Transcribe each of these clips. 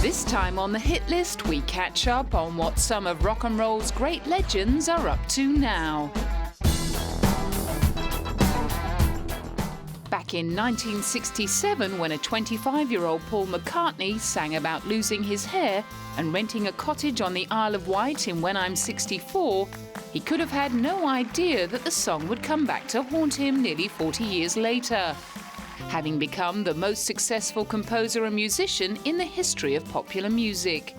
This time on the hit list, we catch up on what some of rock and roll's great legends are up to now. Back in 1967, when a 25-year-old Paul McCartney sang about losing his hair and renting a cottage on the Isle of Wight in When I'm 64, he could have had no idea that the song would come back to haunt him nearly 40 years later, having become the most successful composer and musician in the history of popular music.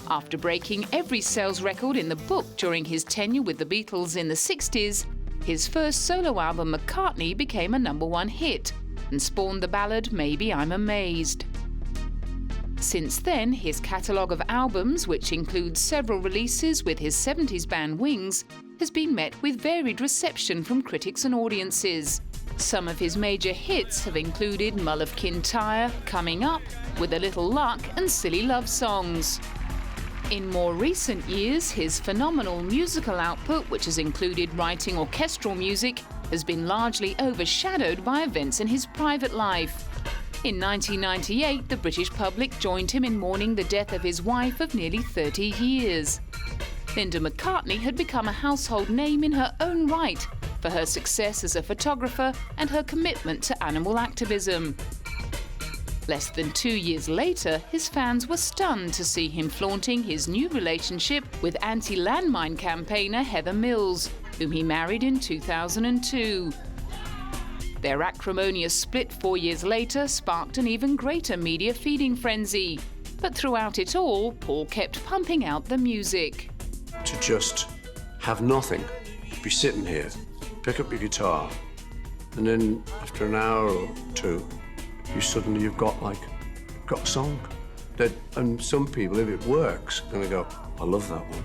After breaking every sales record in the book during his tenure with the Beatles in the 60s, his first solo album, McCartney, became a #1 hit and spawned the ballad Maybe I'm Amazed. Since then, his catalogue of albums, which includes several releases with his 70s band Wings, has been met with varied reception from critics and audiences. Some of his major hits have included Mull of Kintyre, Coming Up, With a Little Luck and Silly Love Songs. In more recent years, his phenomenal musical output, which has included writing orchestral music, has been largely overshadowed by events in his private life. In 1998, the British public joined him in mourning the death of his wife of nearly 30 years. Linda McCartney had become a household name in her own right for her success as a photographer and her commitment to animal activism. Less than 2 years later, his fans were stunned to see him flaunting his new relationship with anti-landmine campaigner Heather Mills, whom he married in 2002. Their acrimonious split 4 years later sparked an even greater media feeding frenzy. But throughout it all, Paul kept pumping out the music. To just have nothing, be sitting here, pick up your guitar, and then after an hour or two, you've got a song. And some people, if it works, are gonna go, I love that one,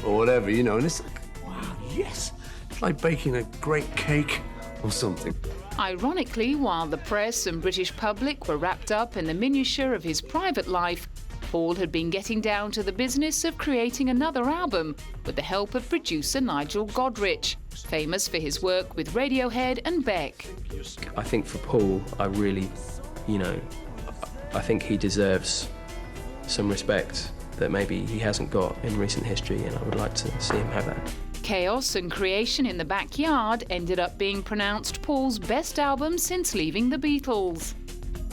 or whatever, and it's like, wow, yes. It's like baking a great cake or something. Ironically, while the press and British public were wrapped up in the minutiae of his private life, Paul had been getting down to the business of creating another album with the help of producer Nigel Godrich, famous for his work with Radiohead and Beck. I think for Paul, I think he deserves some respect that maybe he hasn't got in recent history, and I would like to see him have that. Chaos and Creation in the Backyard ended up being pronounced Paul's best album since leaving the Beatles.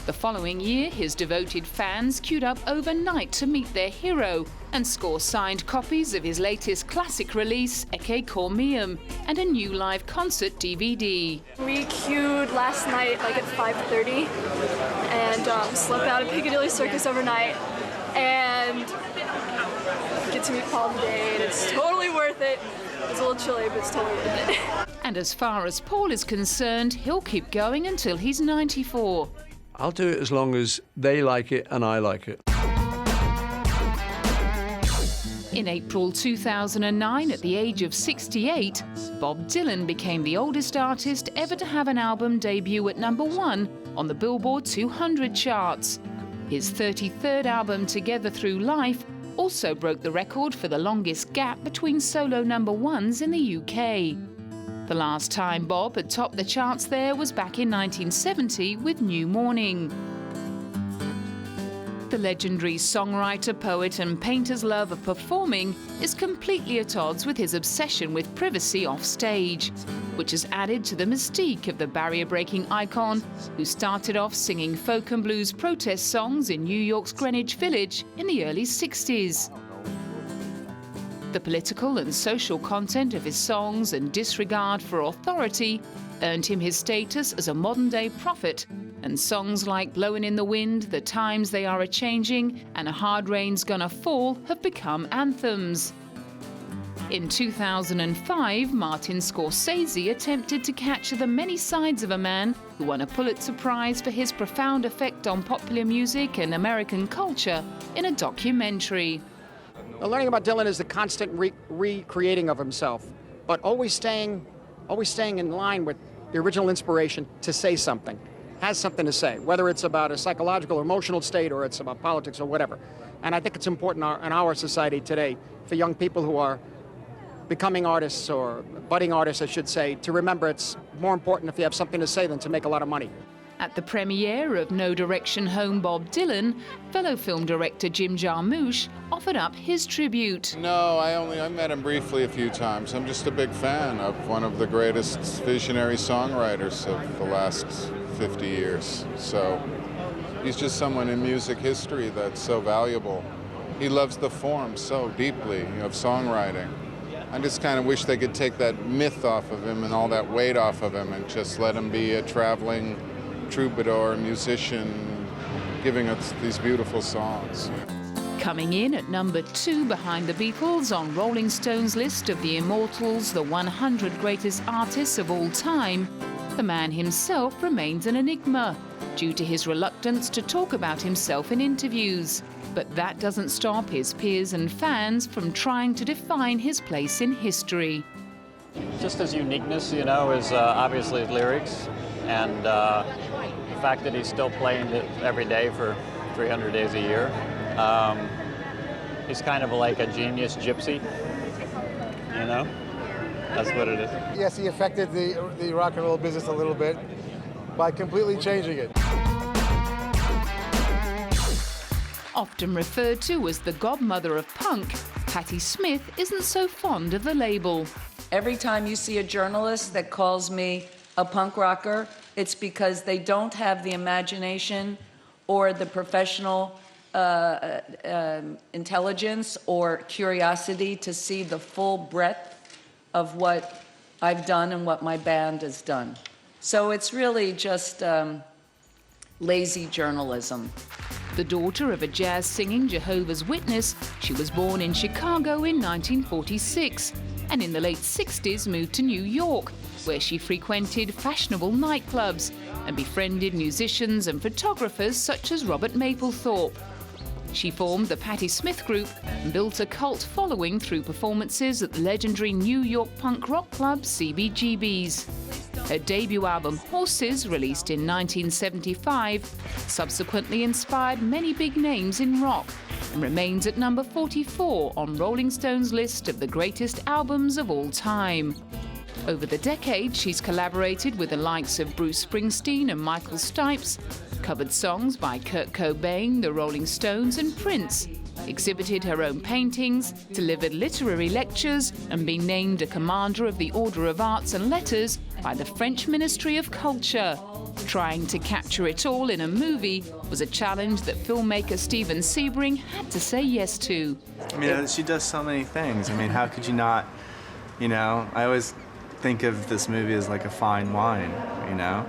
The following year, his devoted fans queued up overnight to meet their hero and score signed copies of his latest classic release, Ecce Cormeum, and a new live concert DVD. We queued last night at 5:30 and slept out at Piccadilly Circus overnight and get to meet Paul today, and it's totally worth it. It's a little chilly, but it's totally worth it. And as far as Paul is concerned, he'll keep going until he's 94. I'll do it as long as they like it and I like it. In April 2009, at the age of 68, Bob Dylan became the oldest artist ever to have an album debut at #1 on the Billboard 200 charts. His 33rd album, Together Through Life, also broke the record for the longest gap between solo #1s in the UK. The last time Bob had topped the charts there was back in 1970 with New Morning. The legendary songwriter, poet and painter's love of performing is completely at odds with his obsession with privacy off stage, which has added to the mystique of the barrier-breaking icon who started off singing folk and blues protest songs in New York's Greenwich Village in the early 60s. The political and social content of his songs and disregard for authority earned him his status as a modern-day prophet, and songs like Blowin' in the Wind, The Times They Are A-Changing and A Hard Rain's Gonna Fall have become anthems. In 2005, Martin Scorsese attempted to capture the many sides of a man who won a Pulitzer Prize for his profound effect on popular music and American culture in a documentary. Learning about Dylan is the constant recreating of himself, but always staying always staying in line with the original inspiration to say something, has something to say, whether it's about a psychological or emotional state or it's about politics or whatever. And I think it's important in our society today for young people who are becoming artists or budding artists, I should say, to remember it's more important if you have something to say than to make a lot of money. At the premiere of No Direction Home Bob Dylan, fellow film director Jim Jarmusch offered up his tribute. No, I met him briefly a few times. I'm just a big fan of one of the greatest visionary songwriters of the last 50 years. So he's just someone in music history that's so valuable. He loves the form so deeply of songwriting. I just kind of wish they could take that myth off of him and all that weight off of him and just let him be a traveling troubadour, musician, giving us these beautiful songs. Coming in at number 2 behind the Beatles on Rolling Stone's list of the Immortals, the 100 greatest artists of all time, the man himself remains an enigma due to his reluctance to talk about himself in interviews. But that doesn't stop his peers and fans from trying to define his place in history. Just his uniqueness, you know, is obviously his lyrics, and the fact that he's still playing it every day for 300 days a year. He's kind of like a genius gypsy, you know? That's what it is. Yes, he affected the rock and roll business a little bit by completely changing it. Often referred to as the godmother of punk, Patti Smith isn't so fond of the label. Every time you see a journalist that calls me a punk rocker, it's because they don't have the imagination or the professional intelligence or curiosity to see the full breadth of what I've done and what my band has done. So it's really just lazy journalism. The daughter of a jazz-singing Jehovah's Witness, she was born in Chicago in 1946 and in the late 60s moved to New York, where she frequented fashionable nightclubs and befriended musicians and photographers such as Robert Mapplethorpe. She formed the Patti Smith Group and built a cult following through performances at the legendary New York punk rock club CBGB's. Her debut album Horses, released in 1975, subsequently inspired many big names in rock and remains at number 44 on Rolling Stone's list of the greatest albums of all time. Over the decades, she's collaborated with the likes of Bruce Springsteen and Michael Stipes, covered songs by Kurt Cobain, the Rolling Stones and Prince, exhibited her own paintings, delivered literary lectures and been named a Commander of the Order of Arts and Letters by the French Ministry of Culture. Trying to capture it all in a movie was a challenge that filmmaker Steven Sebring had to say yes to. I mean, she does so many things. I mean, how could you not, you know? I always think of this movie as like a fine wine, you know?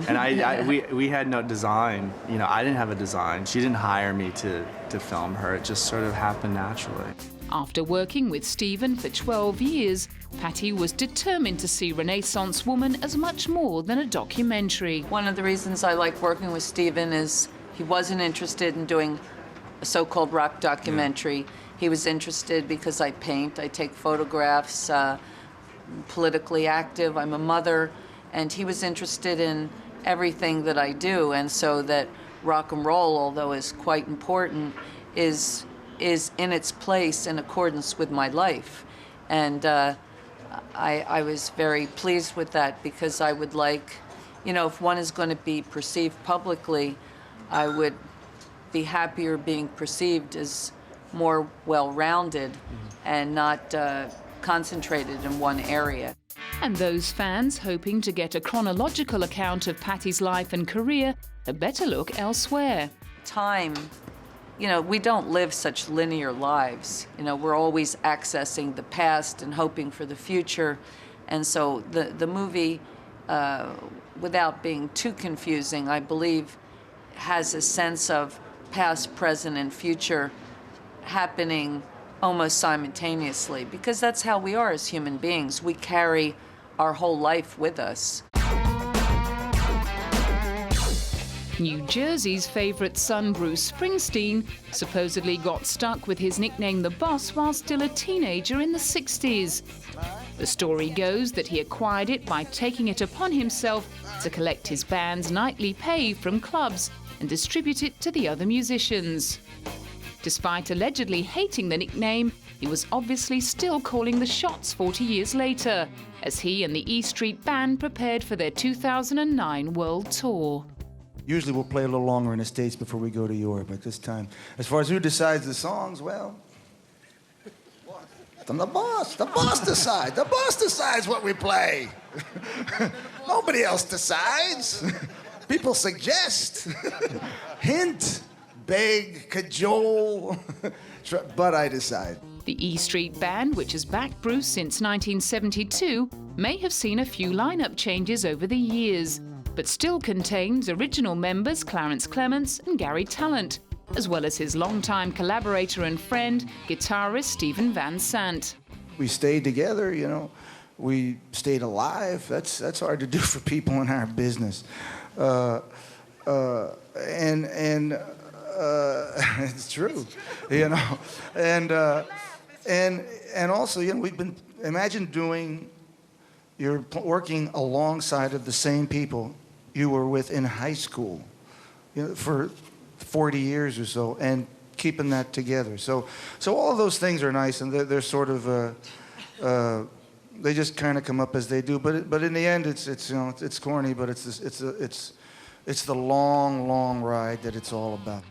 And we had no design. You know, I didn't have a design. She didn't hire me to film her. It just sort of happened naturally. After working with Steven for 12 years, Patti was determined to see Renaissance Woman as much more than a documentary. One of the reasons I like working with Steven is he wasn't interested in doing a so-called rock documentary. Yeah. He was interested because I paint, I take photographs, politically active, I'm a mother, and he was interested in everything that I do, and so that rock and roll, although is quite important, is in its place in accordance with my life. And I was very pleased with that, because I would like, you know, if one is going to be perceived publicly, I would be happier being perceived as more well-rounded and not concentrated in one area. And those fans hoping to get a chronological account of Patti's life and career had better look elsewhere. Time, you know, we don't live such linear lives. You know, we're always accessing the past and hoping for the future. And so the movie, without being too confusing, I believe has a sense of past, present, and future happening almost simultaneously, because that's how we are as human beings. We carry our whole life with us. New Jersey's favourite son, Bruce Springsteen, supposedly got stuck with his nickname The Boss while still a teenager in the 60s. The story goes that he acquired it by taking it upon himself to collect his band's nightly pay from clubs and distribute it to the other musicians. Despite allegedly hating the nickname, he was obviously still calling the shots 40 years later, as he and the E Street Band prepared for their 2009 world tour. Usually we'll play a little longer in the States before we go to Europe at this time. As far as who decides the songs, well, I'm the boss. The boss decides. The boss decides what we play. Nobody else decides. People suggest, hint, beg, cajole, but I decide. The E Street Band, which has backed Bruce since 1972, may have seen a few lineup changes over the years, but still contains original members Clarence Clements and Gary Tallent, as well as his longtime collaborator and friend, guitarist Stephen Van Sant. We stayed together, you know. We stayed alive. That's hard to do for people in our business. It's true, you know. And also, you know, imagine you're working alongside of the same people you were with in high school, you know, for 40 years or so, and keeping that together. So all of those things are nice, and they're sort of they just kind of come up as they do. But in the end, it's you know, it's corny, but it's the long ride that it's all about.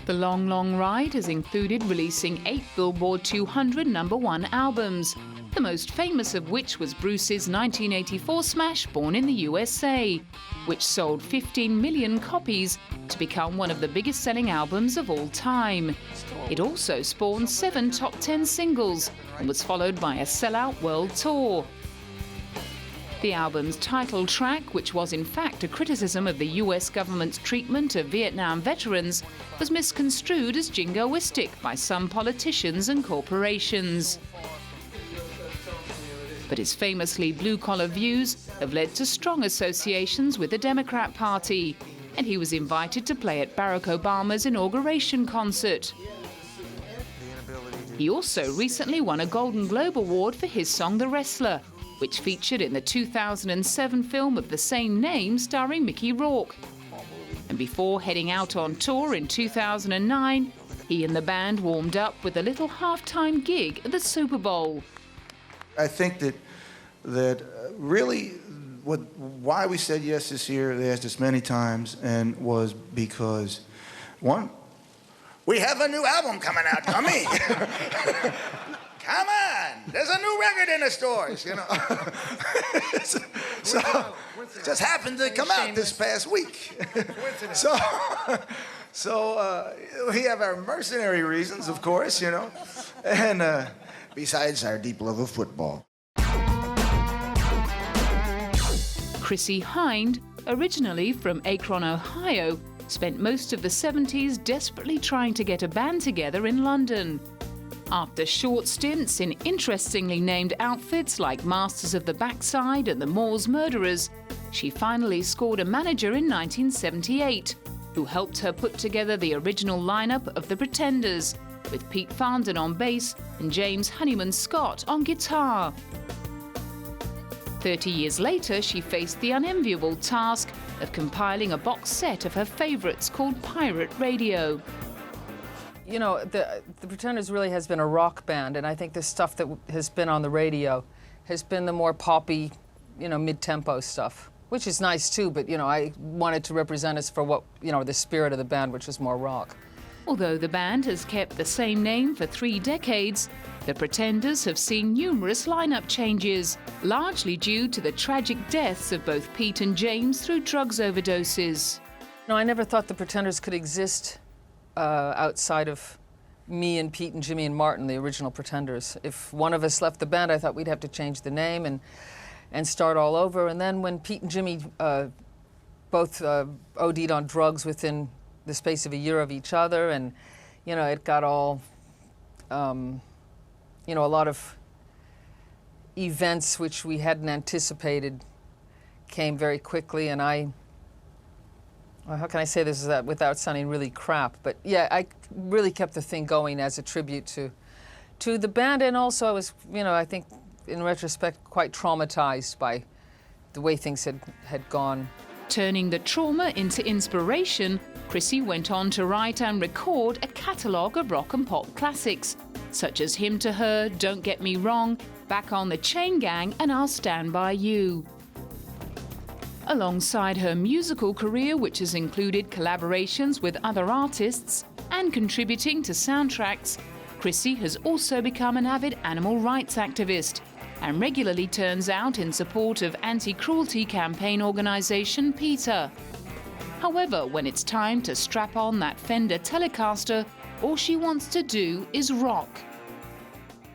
The long ride has included releasing 8 Billboard 200 #1 albums, the most famous of which was Bruce's 1984 smash Born in the USA, which sold 15 million copies to become one of the biggest selling albums of all time. It also spawned 7 top 10 singles and was followed by a sellout world tour. The album's title track, which was in fact a criticism of the US government's treatment of Vietnam veterans, was misconstrued as jingoistic by some politicians and corporations. But his famously blue-collar views have led to strong associations with the Democrat Party, and he was invited to play at Barack Obama's inauguration concert. He also recently won a Golden Globe Award for his song The Wrestler, which featured in the 2007 film of the same name starring Mickey Rourke. And before heading out on tour in 2009, he and the band warmed up with a little halftime gig at the Super Bowl. I think that really why we said yes this year, they asked us many times, and was because, one, we have a new album coming out, dummy. Come on, there's a new record in the stores, you know. So it just happened to come out this past week. So we have our mercenary reasons, of course, you know, and besides our deep love of football. Chrissie Hynde, originally from Akron, Ohio, spent most of the 70s desperately trying to get a band together in London. After short stints in interestingly named outfits like Masters of the Backside and the Moors Murderers, she finally scored a manager in 1978, who helped her put together the original lineup of The Pretenders, with Pete Farndon on bass and James Honeyman Scott on guitar. 30 years later, she faced the unenviable task of compiling a box set of her favourites called Pirate Radio. You know, the Pretenders really has been a rock band, and I think the stuff that has been on the radio has been the more poppy, you know, mid-tempo stuff, which is nice too, but, you know, I wanted to represent us for what, you know, the spirit of the band, which is more rock. Although the band has kept the same name for 3 decades, the Pretenders have seen numerous lineup changes, largely due to the tragic deaths of both Pete and James through drugs overdoses. No, I never thought the Pretenders could exist outside of me and Pete and Jimmy and Martin, the original Pretenders. If one of us left the band, I thought we'd have to change the name and start all over. And then when Pete and Jimmy both OD'd on drugs within the space of a year of each other, and, you know, it got all, you know, a lot of events which we hadn't anticipated came very quickly, and well, how can I say this without sounding really crap? But yeah, I really kept the thing going as a tribute to the band, and also I was, you know, I think in retrospect, quite traumatized by the way things had gone. Turning the trauma into inspiration, Chrissie went on to write and record a catalogue of rock and pop classics, such as Hymn to Her, Don't Get Me Wrong, Back on the Chain Gang, and I'll Stand By You. Alongside her musical career, which has included collaborations with other artists and contributing to soundtracks, Chrissie has also become an avid animal rights activist and regularly turns out in support of anti-cruelty campaign organisation PETA. However, when it's time to strap on that Fender Telecaster, all she wants to do is rock.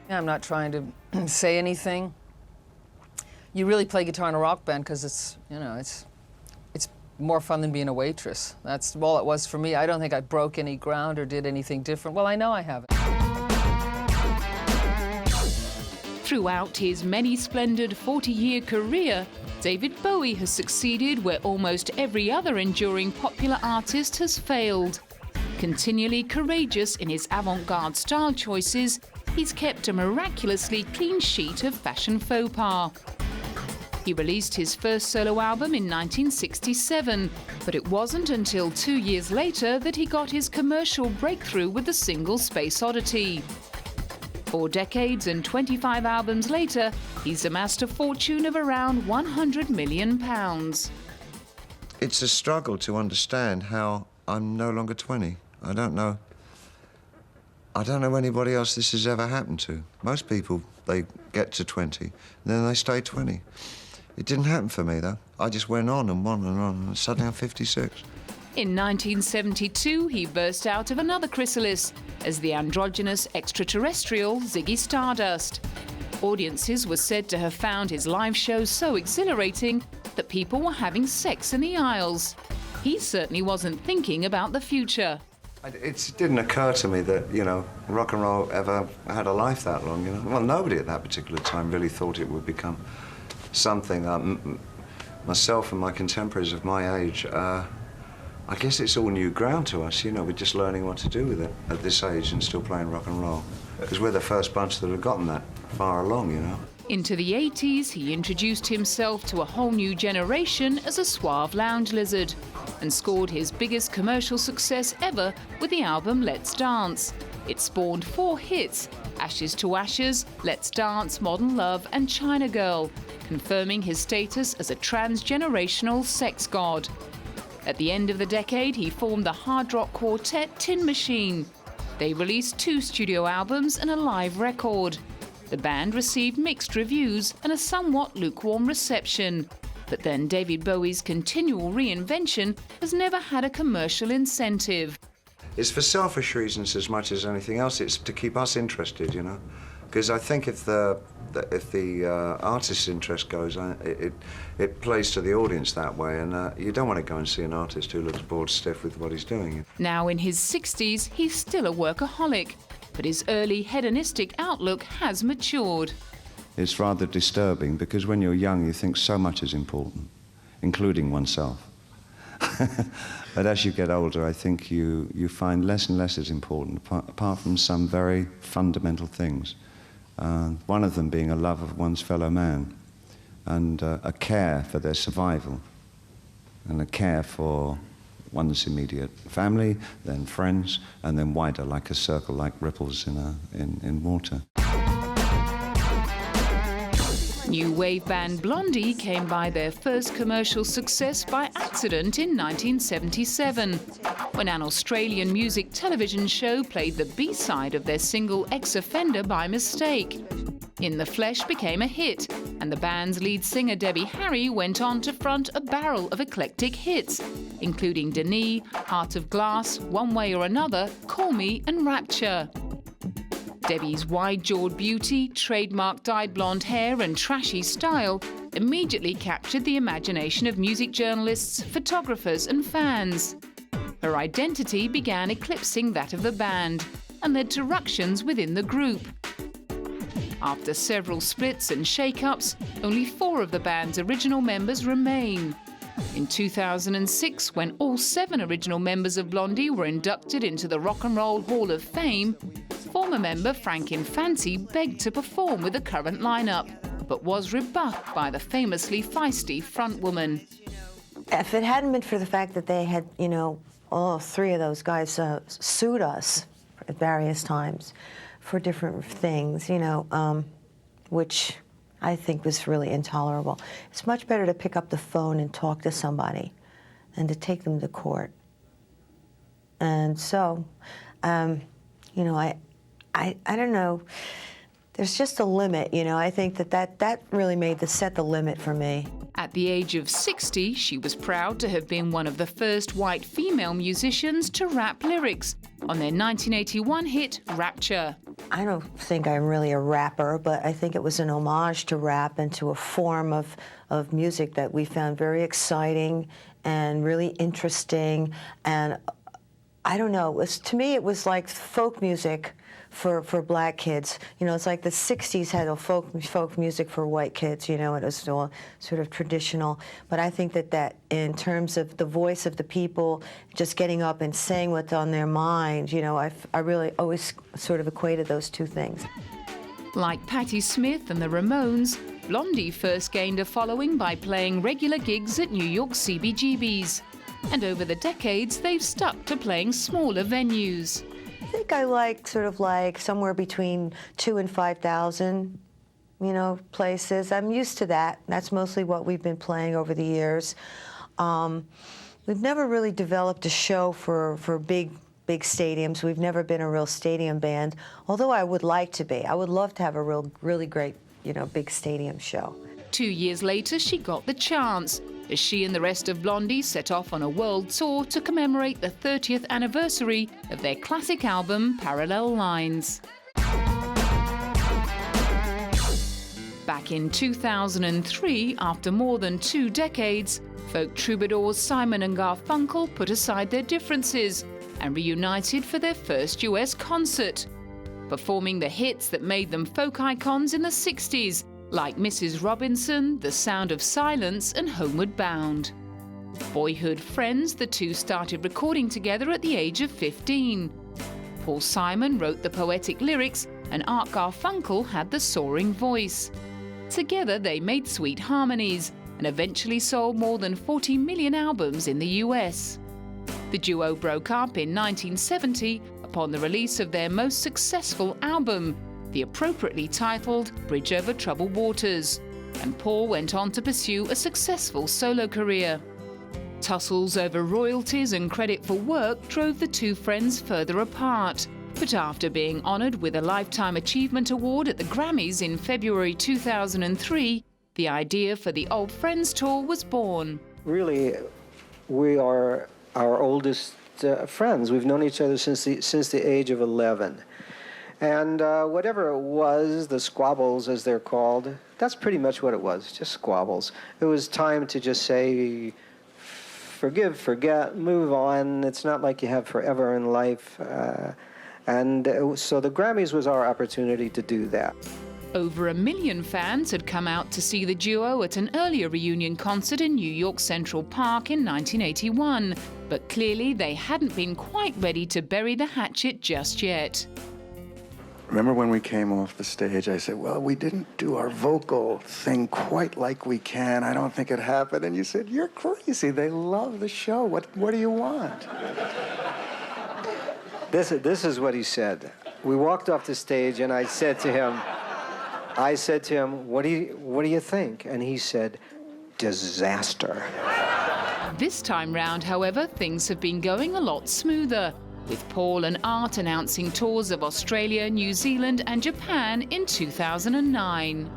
I'm not trying to say anything. You really play guitar in a rock band because it's more fun than being a waitress. That's all it was for me. I don't think I broke any ground or did anything different. Well, I know I haven't. Throughout his many splendid 40-year career, David Bowie has succeeded where almost every other enduring popular artist has failed. Continually courageous in his avant-garde style choices, he's kept a miraculously clean sheet of fashion faux pas. He released his first solo album in 1967, but it wasn't until 2 years later that he got his commercial breakthrough with the single Space Oddity. 4 decades and 25 albums later, he's amassed a fortune of around £100 million. It's a struggle to understand how I'm no longer 20. I don't know anybody else this has ever happened to. Most people, they get to 20, and then they stay 20. It didn't happen for me, though. I just went on and on and on, and suddenly I'm 56. In 1972, he burst out of another chrysalis as the androgynous extraterrestrial Ziggy Stardust. Audiences were said to have found his live shows so exhilarating that people were having sex in the aisles. He certainly wasn't thinking about the future. It didn't occur to me that, rock and roll ever had a life that long, Well, nobody at that particular time really thought it would become something. Myself and my contemporaries of my age, I guess it's all new ground to us, We're just learning what to do with it at this age and still playing rock and roll. Because we're the first bunch that have gotten that far along, Into the 80s, he introduced himself to a whole new generation as a suave lounge lizard and scored his biggest commercial success ever with the album Let's Dance. It spawned 4 hits: Ashes to Ashes, Let's Dance, Modern Love and China Girl, confirming his status as a transgenerational sex god. At the end of the decade, he formed the hard rock quartet Tin Machine. They released 2 studio albums and a live record. The band received mixed reviews and a somewhat lukewarm reception. But then David Bowie's continual reinvention has never had a commercial incentive. It's for selfish reasons as much as anything else. It's to keep us interested, Because I think if the artist's interest goes, it plays to the audience that way, and you don't want to go and see an artist who looks bored stiff with what he's doing. Now in his 60s, he's still a workaholic, but his early hedonistic outlook has matured. It's rather disturbing because when you're young, you think so much is important, including oneself. But as you get older, I think you find less and less is important, apart from some very fundamental things. One of them being a love of one's fellow man and a care for their survival and a care for one's immediate family, then friends, and then wider, like a circle, like ripples in water. New wave band Blondie came by their first commercial success by accident in 1977, when an Australian music television show played the B-side of their single Ex-Offender by mistake. In the Flesh became a hit, and the band's lead singer Deborah Harry went on to front a barrel of eclectic hits, including Denis, Heart of Glass, One Way or Another, Call Me and Rapture. Debbie's wide-jawed beauty, trademark dyed blonde hair and trashy style immediately captured the imagination of music journalists, photographers and fans. Her identity began eclipsing that of the band and led to ructions within the group. After several splits and shake-ups, only 4 of the band's original members remain. In 2006, when all 7 original members of Blondie were inducted into the Rock and Roll Hall of Fame, former former member Frank Infanti begged to perform with the current lineup, but was rebuffed by the famously feisty frontwoman. If it hadn't been for the fact that they had, you know, all three of those guys sued us at various times for different things, you know, which I think was really intolerable. It's much better to pick up the phone and talk to somebody than to take them to court. And so, you know, I don't know. There's just a limit, you know. I think that really set the limit for me. At the age of 60, she was proud to have been one of the first white female musicians to rap lyrics on their 1981 hit, Rapture. I don't think I'm really a rapper, but I think it was an homage to rap and to a form of music that we found very exciting and really interesting. And I don't know, to me it was like folk music for black kids. You know, it's like the 60s had a folk music for white kids, you know, it was all sort of traditional. But I think that in terms of the voice of the people just getting up and saying what's on their mind, you know, I really always sort of equated those two things. Like Patti Smith and the Ramones, Blondie first gained a following by playing regular gigs at New York CBGBs. And over the decades, they've stuck to playing smaller venues. I think I like sort of like somewhere between 2,000 and 5,000, you know, places. I'm used to that. That's mostly what we've been playing over the years. We've never really developed a show for big stadiums. We've never been a real stadium band, although I would like to be. I would love to have a really great, you know, big stadium show. 2 years later, she got the chance, as she and the rest of Blondie set off on a world tour to commemorate the 30th anniversary of their classic album, Parallel Lines. Back in 2003, after more than 2 decades, folk troubadours Simon and Garfunkel put aside their differences and reunited for their first US concert, performing the hits that made them folk icons in the 60s, like Mrs. Robinson, The Sound of Silence, and Homeward Bound. Boyhood friends, the two started recording together at the age of 15. Paul Simon wrote the poetic lyrics, and Art Garfunkel had the soaring voice. Together they made sweet harmonies, and eventually sold more than 40 million albums in the US. The duo broke up in 1970 upon the release of their most successful album, the appropriately titled Bridge Over Troubled Waters, and Paul went on to pursue a successful solo career. Tussles over royalties and credit for work drove the two friends further apart, but after being honoured with a Lifetime Achievement Award at the Grammys in February 2003, the idea for the Old Friends Tour was born. Really, we are our oldest friends. We've known each other since the age of 11. And whatever it was, the squabbles as they're called, that's pretty much what it was, just squabbles. It was time to just say, forgive, forget, move on. It's not like you have forever in life. So the Grammys was our opportunity to do that. Over 1 million fans had come out to see the duo at an earlier reunion concert in New York Central Park in 1981. But clearly they hadn't been quite ready to bury the hatchet just yet. Remember when we came off the stage, I said, well, we didn't do our vocal thing quite like we can. I don't think it happened. And you said, you're crazy. They love the show. What do you want? This is what he said. We walked off the stage, and I said to him, what do you think? And he said, disaster. This time round, however, things have been going a lot smoother, with Paul and Art announcing tours of Australia, New Zealand and Japan in 2009.